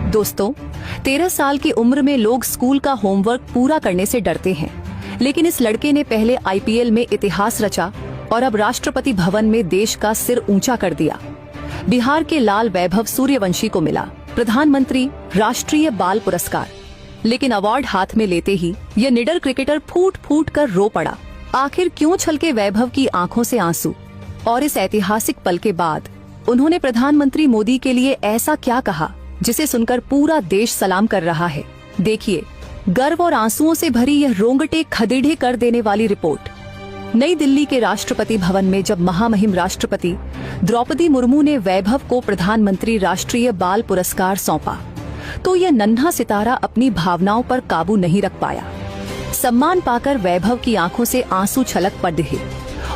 दोस्तों, 13 साल की उम्र में लोग स्कूल का होमवर्क पूरा करने से डरते हैं, लेकिन इस लड़के ने पहले आईपीएल में इतिहास रचा और अब राष्ट्रपति भवन में देश का सिर ऊंचा कर दिया। बिहार के लाल वैभव सूर्यवंशी को मिला प्रधानमंत्री राष्ट्रीय बाल पुरस्कार, लेकिन अवार्ड हाथ में लेते ही यह निडर क्रिकेटर फूट फूट कर रो पड़ा। आखिर क्यों छलके वैभव की आंखों से आंसू, और इस ऐतिहासिक पल के बाद उन्होंने प्रधानमंत्री मोदी के लिए ऐसा क्या कहा जिसे सुनकर पूरा देश सलाम कर रहा है। देखिए, गर्व और आंसुओं से भरी यह रोंगटे खदेड़े कर देने वाली रिपोर्ट। नई दिल्ली के राष्ट्रपति भवन में जब महामहिम राष्ट्रपति द्रौपदी मुर्मू ने वैभव को प्रधानमंत्री राष्ट्रीय बाल पुरस्कार सौंपा, तो यह नन्हा सितारा अपनी भावनाओं पर काबू नहीं रख पाया। सम्मान पाकर वैभव की आंखों से आंसू छलक पड़े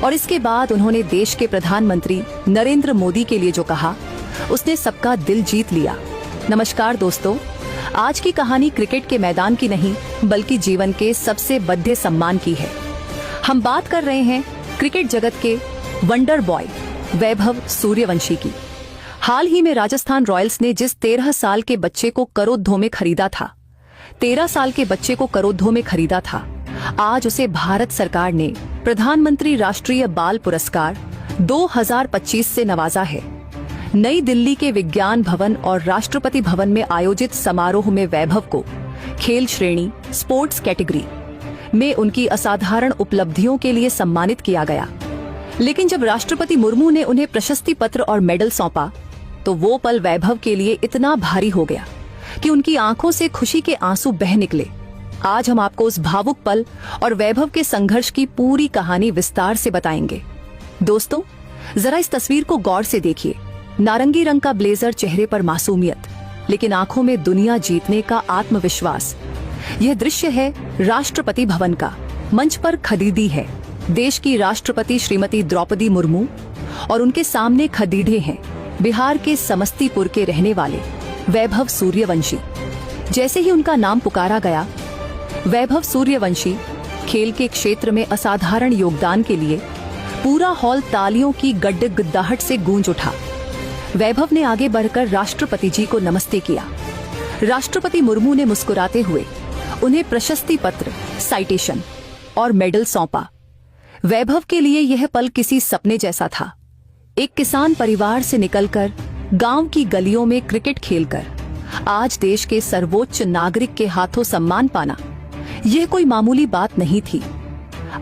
और इसके बाद उन्होंने देश के प्रधानमंत्री नरेंद्र मोदी के लिए जो कहा, उसने सबका दिल जीत लिया। नमस्कार दोस्तों, आज की कहानी क्रिकेट के मैदान की नहीं बल्कि जीवन के सबसे बड़े सम्मान की है। हम बात कर रहे हैं क्रिकेट जगत के वंडर बॉय वैभव सूर्यवंशी की। हाल ही में राजस्थान रॉयल्स ने जिस 13 साल के बच्चे को करोड़ों में खरीदा था, 13 साल के बच्चे को करोड़ों में खरीदा था, आज उसे भारत सरकार ने प्रधानमंत्री राष्ट्रीय बाल पुरस्कार 2025 से नवाजा है। नई दिल्ली के विज्ञान भवन और राष्ट्रपति भवन में आयोजित समारोह में वैभव को खेल श्रेणी स्पोर्ट्स कैटेगरी में उनकी असाधारण उपलब्धियों के लिए सम्मानित किया गया। लेकिन जब राष्ट्रपति मुर्मू ने उन्हें प्रशस्ति पत्र और मेडल सौंपा, तो वो पल वैभव के लिए इतना भारी हो गया कि उनकी आंखों से खुशी के आंसू बह निकले। आज हम आपको उस भावुक पल और वैभव के संघर्ष की पूरी कहानी विस्तार से बताएंगे। दोस्तों, जरा इस तस्वीर को गौर से देखिए। नारंगी रंग का ब्लेजर, चेहरे पर मासूमियत, लेकिन आंखों में दुनिया जीतने का आत्मविश्वास। यह दृश्य है राष्ट्रपति भवन का। मंच पर खड़ीदी है देश की राष्ट्रपति श्रीमती द्रौपदी मुर्मू और उनके सामने खड़ीडे हैं बिहार के समस्तीपुर के रहने वाले वैभव सूर्यवंशी। जैसे ही उनका नाम पुकारा गया, वैभव सूर्यवंशी खेल के क्षेत्र में असाधारण योगदान के लिए पूरा हॉल तालियों की गड़गड़ाहट से गूंज उठा। वैभव ने आगे बढ़कर राष्ट्रपति जी को नमस्ते किया। राष्ट्रपति मुर्मू ने मुस्कुराते हुए उन्हें प्रशस्ति पत्र, साइटेशन और मेडल सौंपा। वैभव के लिए यह पल किसी सपने जैसा था। एक किसान परिवार से निकलकर गांव की गलियों में क्रिकेट खेलकर आज देश के सर्वोच्च नागरिक के हाथों सम्मान पाना, यह कोई मामूली बात नहीं थी।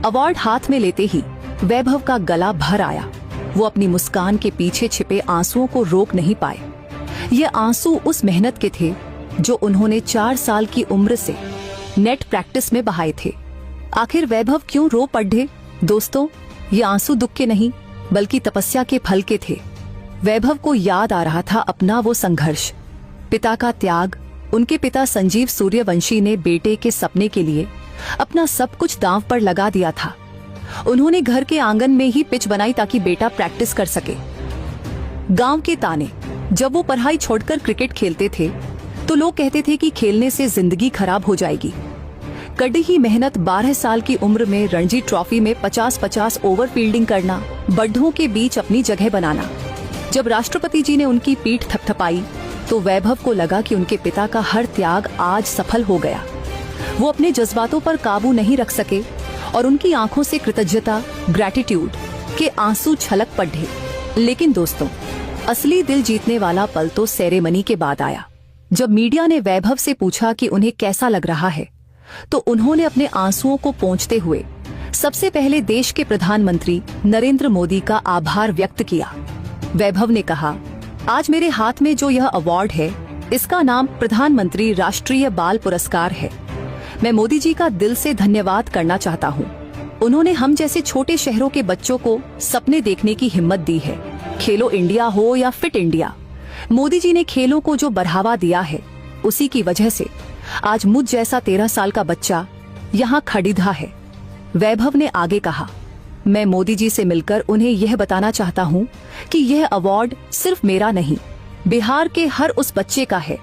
अवार्ड हाथ में लेते ही वैभव का गला भर आया। वो अपनी मुस्कान के पीछे छिपे आंसुओं को रोक नहीं पाए। ये आंसू उस मेहनत के थे जो उन्होंने 4 साल की उम्र से नेट प्रैक्टिस में बहाए थे। आखिर वैभव क्यों रो पड़े? दोस्तों, ये आंसू दुख के नहीं बल्कि तपस्या के फल के थे। वैभव को याद आ रहा था अपना वो संघर्ष, पिता का त्याग। उनके पिता संजीव सूर्यवंशी ने बेटे के सपने के लिए अपना सब कुछ दांव पर लगा दिया था। उन्होंने घर के आंगन में ही पिच बनाई ताकि बेटा प्रैक्टिस कर सके। गांव के ताने, जब वो पढ़ाई छोड़कर क्रिकेट खेलते थे तो लोग कहते थे कि खेलने से जिंदगी खराब हो जाएगी। कड़ी ही मेहनत, 12 साल की उम्र में रणजी ट्रॉफी में 50-50 ओवर फील्डिंग करना, बड्ढों के बीच अपनी जगह बनाना। जब राष्ट्रपति जी ने उनकी पीठ थपथपाई तो वैभव को लगा कि उनके पिता का हर त्याग आज सफल हो गया। वो अपने जज्बातों पर काबू नहीं रख सके और उनकी आंखों से कृतज्ञता, ग्रैटिट्यूड के आंसू छलक पड़े। लेकिन दोस्तों, असली दिल जीतने वाला पल तो सेरेमनी के बाद आया। जब मीडिया ने वैभव से पूछा कि उन्हें कैसा लग रहा है, तो उन्होंने अपने आंसुओं को पोंछते हुए सबसे पहले देश के प्रधानमंत्री नरेंद्र मोदी का आभार व्यक्त किया। वैभव ने कहा, आज मेरे हाथ में जो यह अवार्ड है, इसका नाम प्रधानमंत्री राष्ट्रीय बाल पुरस्कार है। मैं मोदी जी का दिल से धन्यवाद करना चाहता हूँ। उन्होंने हम जैसे छोटे शहरों के बच्चों को सपने देखने की हिम्मत दी है। खेलो इंडिया हो या फिट इंडिया, मोदी जी ने खेलों को जो बढ़ावा दिया है, उसी की वजह से आज मुझ जैसा 13 साल का बच्चा यहाँ खड़ीदा है। वैभव ने आगे कहा, मैं मोदी जी से मिलकर उन्हें यह बताना चाहता हूँ कि यह अवार्ड सिर्फ मेरा नहीं, बिहार के हर उस बच्चे का है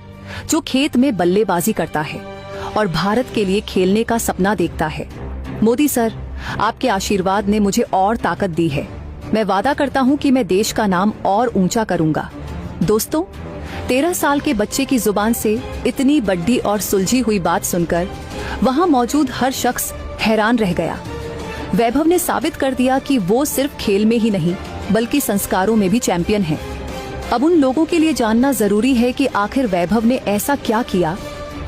जो खेत में बल्लेबाजी करता है और भारत के लिए खेलने का सपना देखता है। मोदी सर, आपके आशीर्वाद ने मुझे और ताकत दी है। मैं वादा करता हूं कि मैं देश का नाम और ऊंचा करूंगा। दोस्तों, 13 साल के बच्चे की जुबान से इतनी बड़ी और सुलझी हुई बात सुनकर वहां मौजूद हर शख्स हैरान रह गया। वैभव ने साबित कर दिया कि वो सिर्फ खेल में ही नहीं बल्कि संस्कारों में भी चैंपियन है। अब उन लोगों के लिए जानना जरूरी है कि आखिर वैभव ने ऐसा क्या किया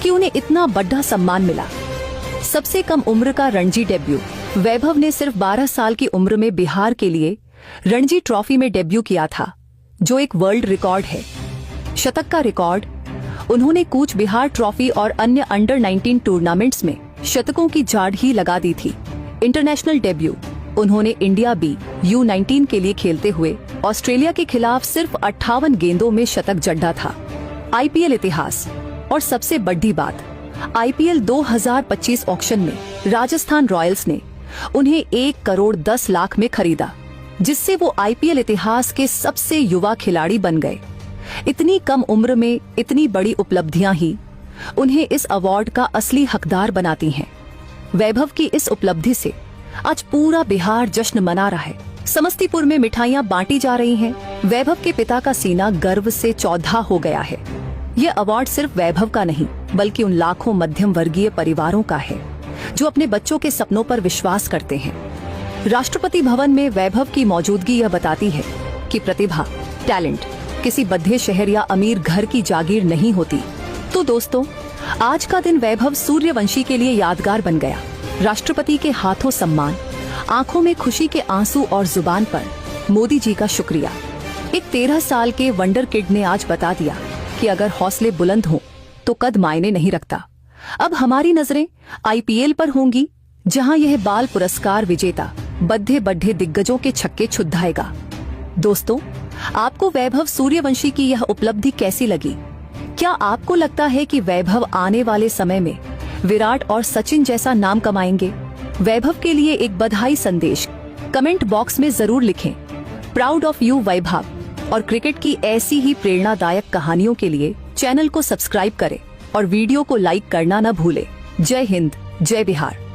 कि उन्हें इतना बड़ा सम्मान मिला। सबसे कम उम्र का रणजी डेब्यू। वैभव ने सिर्फ 12 साल की उम्र में बिहार के लिए रणजी ट्रॉफी में डेब्यू किया था, जो एक वर्ल्ड रिकॉर्ड है। शतक का रिकॉर्ड उन्होंने कूच बिहार ट्रॉफी और अन्य अंडर 19 टूर्नामेंट्स में शतकों की झाड़ ही लगा दी थी। इंटरनेशनल डेब्यू उन्होंने इंडिया बी U19 के लिए खेलते हुए ऑस्ट्रेलिया के खिलाफ सिर्फ 58 गेंदों में शतक जड़ा था। IPL इतिहास और सबसे बड़ी बात, IPL 2025 ऑक्शन में राजस्थान रॉयल्स ने उन्हें 1 करोड़ 10 लाख में खरीदा, जिससे वो IPL इतिहास के सबसे युवा खिलाड़ी बन गए। इतनी कम उम्र में इतनी बड़ी उपलब्धियां ही उन्हें इस अवार्ड का असली हकदार बनाती हैं। वैभव की इस उपलब्धि से आज पूरा बिहार जश्न मना रहा है। समस्तीपुर में मिठाइयां बांटी जा रही हैं। वैभव के पिता का सीना गर्व से चौधा हो गया है। यह अवार्ड सिर्फ वैभव का नहीं बल्कि उन लाखों मध्यम वर्गीय परिवारों का है जो अपने बच्चों के सपनों पर विश्वास करते हैं। राष्ट्रपति भवन में वैभव की मौजूदगी यह बताती है कि प्रतिभा, टैलेंट किसी बद्धे शहर या अमीर घर की जागीर नहीं होती। तो दोस्तों, आज का दिन वैभव सूर्यवंशी के लिए यादगार बन गया। राष्ट्रपति के हाथों सम्मान, आंखों में खुशी के आंसू और जुबान पर मोदी जी का शुक्रिया। एक 13 साल के वंडर किड ने आज बता दिया कि अगर हौसले बुलंद हों तो कद मायने नहीं रखता। अब हमारी नजरें IPL पर होंगी, जहां यह बाल पुरस्कार विजेता बद्धे बड्ढे दिग्गजों के छक्के छुड़ाएगा। दोस्तों, आपको वैभव सूर्यवंशी की यह उपलब्धि कैसी लगी? क्या आपको लगता है कि वैभव आने वाले समय में विराट और सचिन जैसा नाम कमाएंगे? वैभव के लिए एक बधाई संदेश कमेंट बॉक्स में जरूर लिखें। प्राउड ऑफ यू वैभव। और क्रिकेट की ऐसी ही प्रेरणादायक कहानियों के लिए चैनल को सब्सक्राइब करें और वीडियो को लाइक करना न भूलें। जय हिंद, जय बिहार।